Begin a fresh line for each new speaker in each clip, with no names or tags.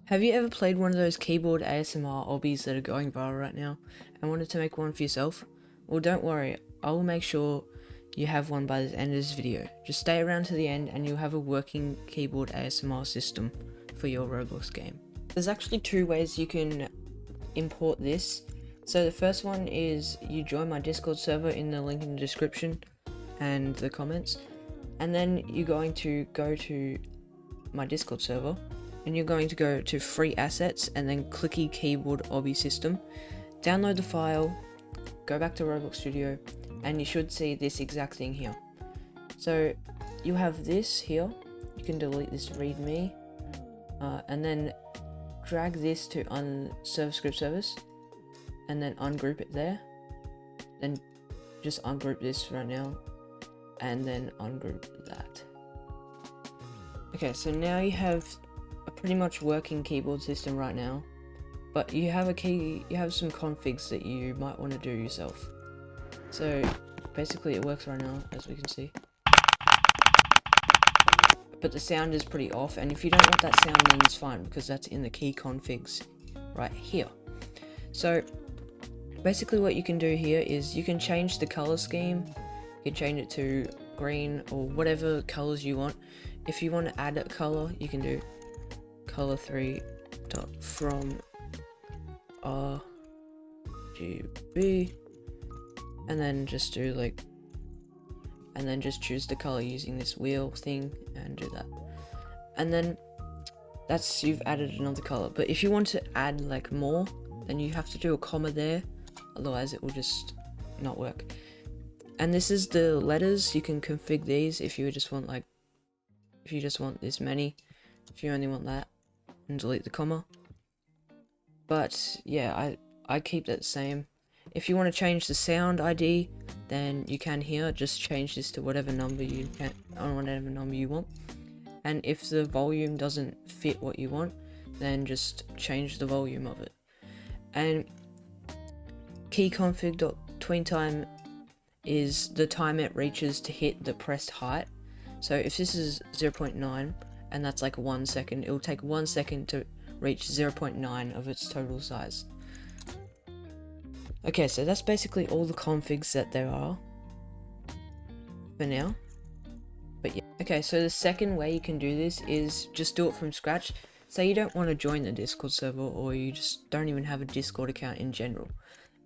Have you ever played one of those keyboard ASMR obbies that are going viral right now and wanted to make one for yourself? Well, don't worry, I will make sure you have one by the end of this video. Just stay around to the end and you'll have a working keyboard ASMR system for your Roblox game. There's actually two ways you can import this. So the first one is you join my Discord server in the link in the description and the comments, and then you're going to go to my Discord server and you're going to go to free assets and then Clicky keyboard obby system, download the file, go back to Roblox Studio, and you should see this exact thing here. So you have this here, you can delete this readme, and then drag this to server script service and then ungroup it there, then just ungroup this right now and then ungroup that. Okay, so now you have a pretty much working keyboard system right now, but you have some configs that you might want to do yourself. So basically it works right now, as we can see, but the sound is pretty off, and if you don't want that sound then it's fine because that's in the key configs right here. So basically what you can do here is you can change the color scheme. You can change it to green or whatever colors you want. If you want to add a color, you can do color 3 from RGB and then just do like, and then just choose the color using this wheel thing and do that, and then that's, you've added another color. But if you want to add like more, then you have to do a comma there, otherwise it will just not work. And this is the letters. You can configure these if you just want this many, if you only want that, and delete the comma. But yeah, I keep that the same. If you want to change the sound ID, then you can here, just change this to whatever number you can, on whatever number you want. And if the volume doesn't fit what you want, then just change the volume of it. And key config.tweenTime is the time it reaches to hit the pressed height. So if this is 0.9 and that's like 1 second, it will take 1 second to reach 0.9 of its total size. Okay, so that's basically all the configs that there are for now. But yeah, okay, so the second way you can do this is just do it from scratch. Say you don't want to join the Discord server, or you just don't even have a Discord account in general,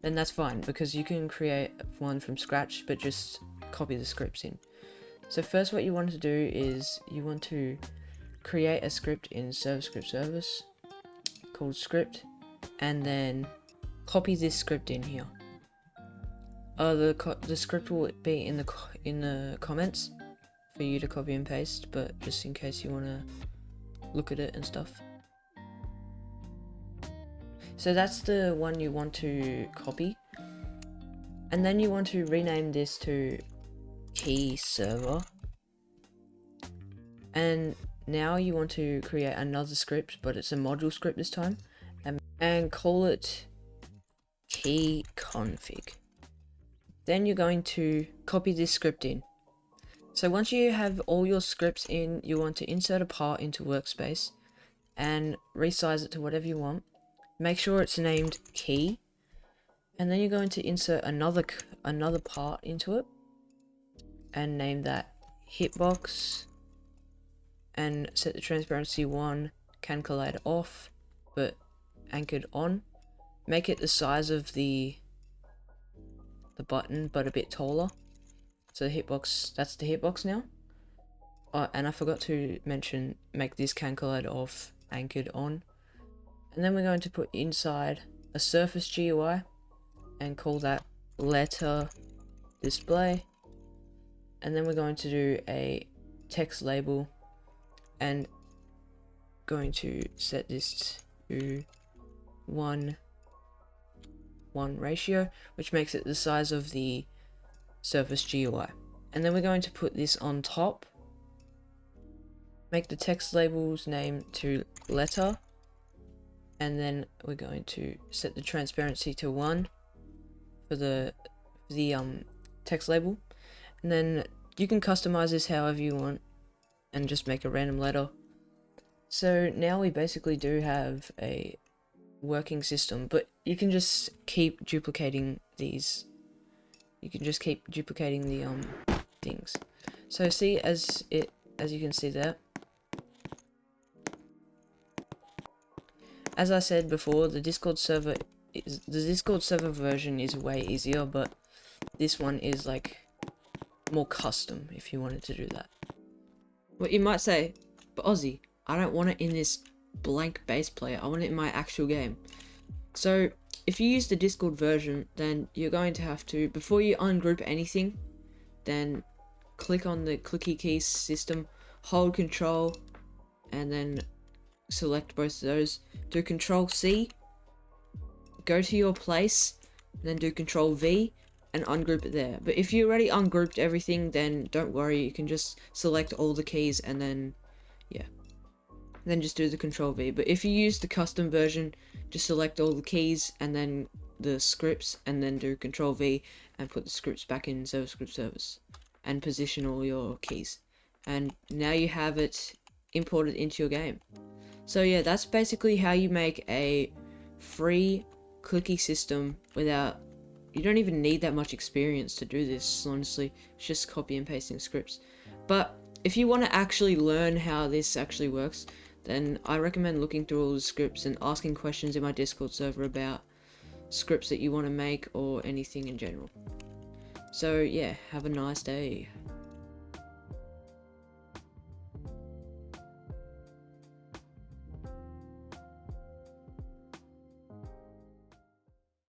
then that's fine, because you can create one from scratch, but just copy the scripts in. So first what you want to do is you want to create a script in server script service called script, and then copy this script in here. The script will be in the comments for you to copy and paste, but just in case you want to look at it and stuff. So that's the one you want to copy, and then you want to rename this to key server, and now you want to create another script, but it's a module script this time, and call it key config. Then you're going to copy this script in. So once you have all your scripts in, you want to insert a part into workspace and resize it to whatever you want. Make sure it's named key, and then you're going to insert another part into it and name that hitbox, and set the transparency 1, can collide off but anchored on. Make it the size of the button but a bit taller. So the hitbox, that's the hitbox now. And I forgot to mention, make this can collide off anchored on. And then we're going to put inside a surface GUI and call that letter display. And then we're going to do a text label and going to set this to 1:1 ratio, which makes it the size of the surface GUI. And then we're going to put this on top, make the text label's name to letter, and then we're going to set the transparency to 1 for the text label, and then you can customize this however you want and just make a random letter. So now we basically do have a working system, but you can just keep duplicating these. You can just keep duplicating the things. So see, as you can see there, as I said before, the Discord server version is way easier, but this one is like more custom if you wanted to do that. What you might say, but Ozzy, I don't want it in this blank base player, I want it in my actual game. So if you use the Discord version, then you're going to have to, before you ungroup anything, then click on the clicky keys system, hold control, and then select both of those. Do Control C, go to your place, then do Control V, and ungroup it there. But if you already ungrouped everything, then don't worry, you can just select all the keys and then, yeah. Then just do the Control V. But if you use the custom version, just select all the keys and then the scripts, and then do Control V and put the scripts back in service and position all your keys. And now you have it imported into your game. So yeah, that's basically how you make a free clicky system without, you don't even need that much experience to do this, honestly. It's just copy and pasting scripts. But if you want to actually learn how this actually works, then I recommend looking through all the scripts and asking questions in my Discord server about scripts that you want to make or anything in general. So yeah, have a nice day.